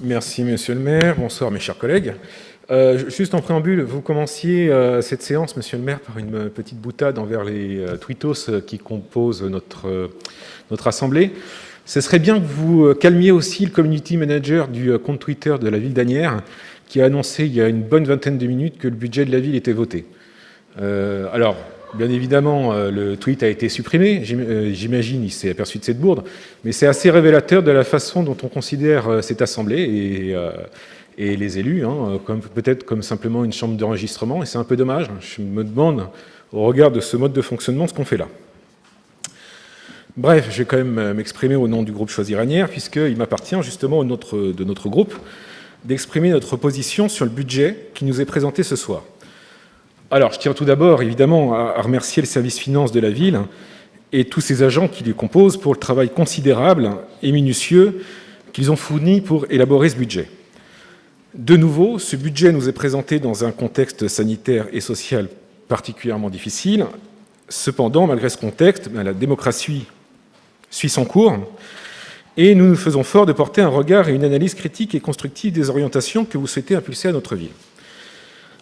Merci, monsieur le maire. Bonsoir, mes chers collègues. Juste en préambule, vous commenciez cette séance, monsieur le maire, par une petite boutade envers les tweetos qui composent notre assemblée. Ce serait bien que vous calmiez aussi le community manager du compte Twitter de la ville d'Asnières, qui a annoncé il y a une bonne vingtaine de minutes que le budget de la ville était voté. Alors, bien évidemment, le tweet a été supprimé, j'imagine, il s'est aperçu de cette bourde, mais c'est assez révélateur de la façon dont on considère cette assemblée et les élus, peut-être comme simplement une chambre d'enregistrement, et c'est un peu dommage. Je me demande, au regard de ce mode de fonctionnement, ce qu'on fait là. Bref, je vais quand même m'exprimer au nom du groupe Choisir Asnières, puisqu'il m'appartient justement de notre groupe d'exprimer notre position sur le budget qui nous est présenté ce soir. Alors, je tiens tout d'abord, évidemment, à remercier le service finance de la ville et tous ses agents qui les composent pour le travail considérable et minutieux qu'ils ont fourni pour élaborer ce budget. De nouveau, ce budget nous est présenté dans un contexte sanitaire et social particulièrement difficile. Cependant, malgré ce contexte, la démocratie suit son cours et nous nous faisons fort de porter un regard et une analyse critique et constructive des orientations que vous souhaitez impulser à notre ville.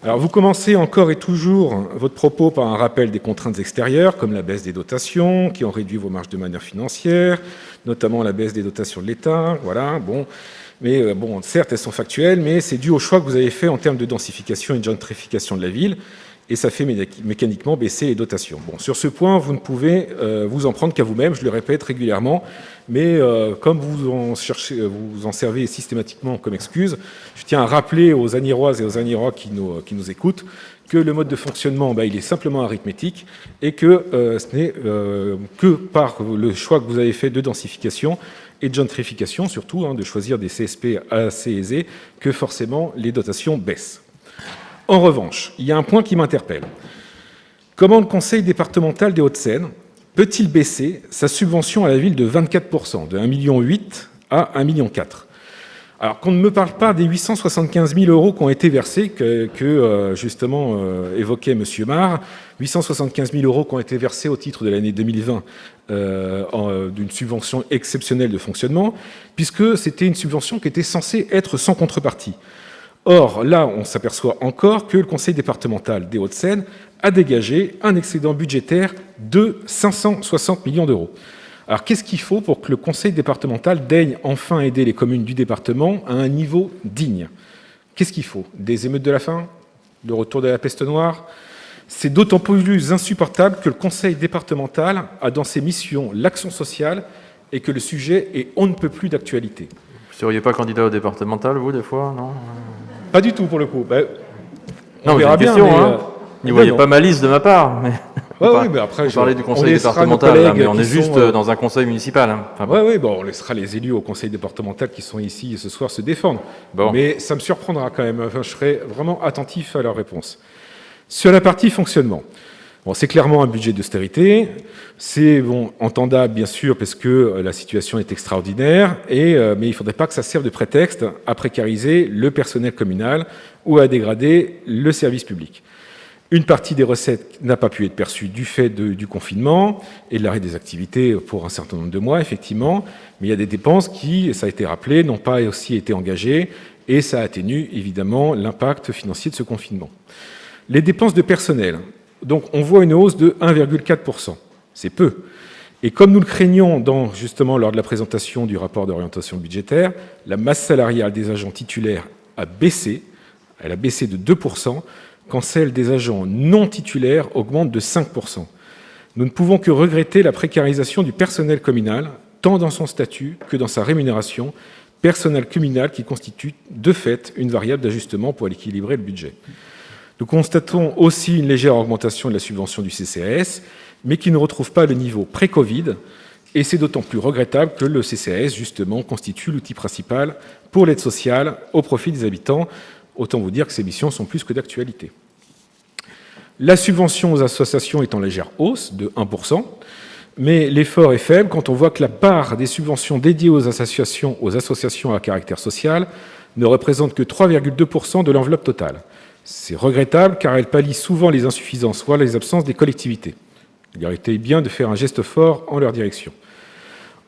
Alors, vous commencez encore et toujours votre propos par un rappel des contraintes extérieures, comme la baisse des dotations, qui ont réduit vos marges de manœuvre financière, notamment la baisse des dotations de l'État. Voilà, bon. Mais certes, elles sont factuelles, mais c'est dû au choix que vous avez fait en termes de densification et de gentrification de la ville, et ça fait mécaniquement baisser les dotations. Bon, sur ce point, vous ne pouvez vous en prendre qu'à vous-même, je le répète régulièrement, mais comme vous en servez systématiquement comme excuse, je tiens à rappeler aux Asniéroises et aux Asniérois qui nous écoutent que le mode de fonctionnement, il est simplement arithmétique et que ce n'est que par le choix que vous avez fait de densification et de gentrification, surtout, de choisir des CSP assez aisés, que forcément les dotations baissent. En revanche, il y a un point qui m'interpelle. Comment le conseil départemental des Hauts-de-Seine peut-il baisser sa subvention à la ville de 24%, de 1,8 million à 1,4 million? Alors qu'on ne me parle pas des 875 000 € qui ont été versés, que justement évoquait M. Mar, 875 000 € qui ont été versés au titre de l'année 2020 d'une subvention exceptionnelle de fonctionnement, puisque c'était une subvention qui était censée être sans contrepartie. Or, là, on s'aperçoit encore que le conseil départemental des Hauts-de-Seine a dégagé un excédent budgétaire de 560 millions d'euros. Alors, qu'est-ce qu'il faut pour que le conseil départemental daigne enfin aider les communes du département à un niveau digne? Qu'est-ce qu'il faut? Des émeutes de la faim? Le retour de la peste noire? C'est d'autant plus insupportable que le conseil départemental a dans ses missions l'action sociale et que le sujet est on ne peut plus d'actualité. Vous ne seriez pas candidat au départemental, vous, des fois, non? Pas du tout, pour le coup. On verra bien, mais... N'y voyez pas malice de ma part, mais... mais après, on parlait du conseil départemental, là, mais on est juste dans un conseil municipal. On laissera les élus au conseil départemental qui sont ici ce soir se défendre. Bon. Mais ça me surprendra quand même. Enfin, je serai vraiment attentif à leur réponse. Sur la partie fonctionnement, c'est clairement un budget d'austérité. C'est entendable, bien sûr, parce que la situation est extraordinaire, mais il ne faudrait pas que ça serve de prétexte à précariser le personnel communal ou à dégrader le service public. Une partie des recettes n'a pas pu être perçue du fait du confinement et de l'arrêt des activités pour un certain nombre de mois, effectivement, mais il y a des dépenses qui, ça a été rappelé, n'ont pas aussi été engagées et ça atténue évidemment l'impact financier de ce confinement. Les dépenses de personnel, donc on voit une hausse de 1,4%, c'est peu. Et comme nous le craignons justement lors de la présentation du rapport d'orientation budgétaire, la masse salariale des agents titulaires a baissé, elle a baissé de 2%, quand celle des agents non titulaires augmente de 5%. Nous ne pouvons que regretter la précarisation du personnel communal, tant dans son statut que dans sa rémunération, personnel communal qui constitue de fait une variable d'ajustement pour équilibrer le budget. Nous constatons aussi une légère augmentation de la subvention du CCAS, mais qui ne retrouve pas le niveau pré-Covid, et c'est d'autant plus regrettable que le CCAS, justement, constitue l'outil principal pour l'aide sociale au profit des habitants. Autant vous dire que ces missions sont plus que d'actualité. La subvention aux associations est en légère hausse de 1%, mais l'effort est faible quand on voit que la part des subventions dédiées aux associations à caractère social ne représente que 3,2% de l'enveloppe totale. C'est regrettable car elle pallie souvent les insuffisances, voire les absences des collectivités. Il aurait été bien de faire un geste fort en leur direction.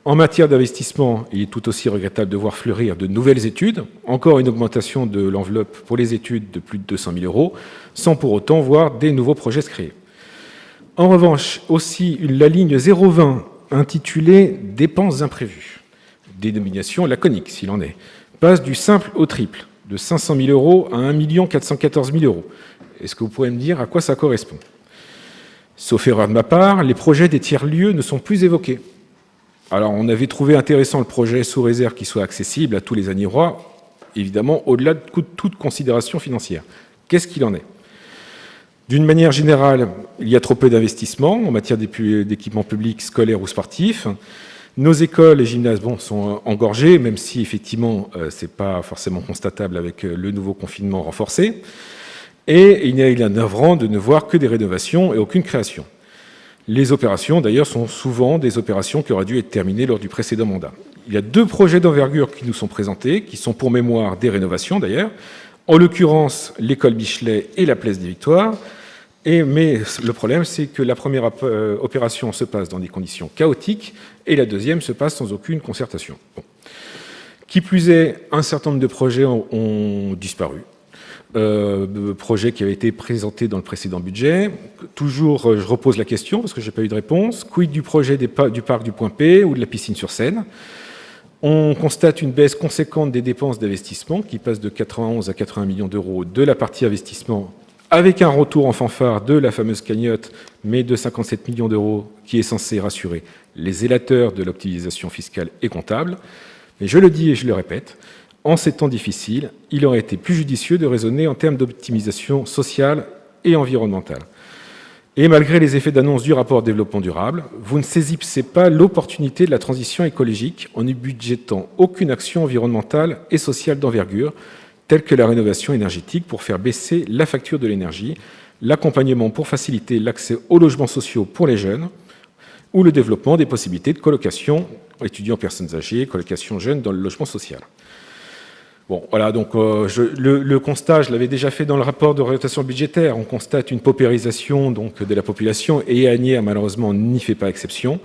En matière d'investissement, il est tout aussi regrettable de voir fleurir de nouvelles études, encore une augmentation de l'enveloppe pour les études de plus de 200 000 €, sans pour autant voir des nouveaux projets se créer. En revanche, aussi, la ligne 020 intitulée « Dépenses imprévues », dénomination laconique s'il en est, passe du simple au triple, de 500 000 € à 1 414 000 €. Est-ce que vous pourrez me dire à quoi ça correspond? Sauf erreur de ma part, les projets des tiers-lieux ne sont plus évoqués. Alors, on avait trouvé intéressant le projet sous réserve qu'il soit accessible à tous les Anirois, évidemment, au-delà de toute considération financière. Qu'est-ce qu'il en est? D'une manière générale, il y a trop peu d'investissements en matière d'équipements publics, scolaires ou sportifs. Nos écoles et gymnases sont engorgés, même si, effectivement, ce n'est pas forcément constatable avec le nouveau confinement renforcé. Et il est navrant de ne voir que des rénovations et aucune création. Les opérations, d'ailleurs, sont souvent des opérations qui auraient dû être terminées lors du précédent mandat. Il y a 2 projets d'envergure qui nous sont présentés, qui sont pour mémoire des rénovations, d'ailleurs. En l'occurrence, l'école Bichelet et la place des Victoires. Mais le problème, c'est que la première opération se passe dans des conditions chaotiques et la deuxième se passe sans aucune concertation. Bon. Qui plus est, un certain nombre de projets ont disparu. Projet qui avait été présenté dans le précédent budget. Toujours, je repose la question parce que je n'ai pas eu de réponse. Quid du projet du parc du Point P ou de la piscine sur Seine? On constate une baisse conséquente des dépenses d'investissement qui passe de 91 à 80 millions d'euros de la partie investissement, avec un retour en fanfare de la fameuse cagnotte, mais de 57 millions d'euros qui est censé rassurer les zélateurs de l'optimisation fiscale et comptable. Mais je le dis et je le répète, en ces temps difficiles, il aurait été plus judicieux de raisonner en termes d'optimisation sociale et environnementale. Et malgré les effets d'annonce du rapport développement durable, vous ne saisissez pas l'opportunité de la transition écologique en ne budgétant aucune action environnementale et sociale d'envergure, telle que la rénovation énergétique pour faire baisser la facture de l'énergie, l'accompagnement pour faciliter l'accès aux logements sociaux pour les jeunes, ou le développement des possibilités de colocation étudiants, personnes âgées, colocation jeunes dans le logement social. Bon, voilà, donc le constat, je l'avais déjà fait dans le rapport de rotation budgétaire. On constate une paupérisation donc, de la population et Asnières, malheureusement, n'y fait pas exception.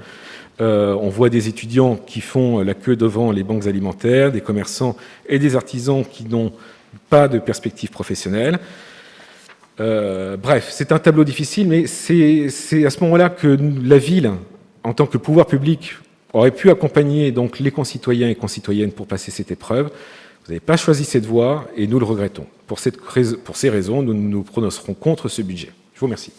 On voit des étudiants qui font la queue devant les banques alimentaires, des commerçants et des artisans qui n'ont pas de perspective professionnelle. Bref, c'est un tableau difficile, mais c'est à ce moment-là que la ville, en tant que pouvoir public, aurait pu accompagner donc, les concitoyens et concitoyennes pour passer cette épreuve. Vous n'avez pas choisi cette voie et nous le regrettons. Pour ces raisons, nous nous prononcerons contre ce budget. Je vous remercie.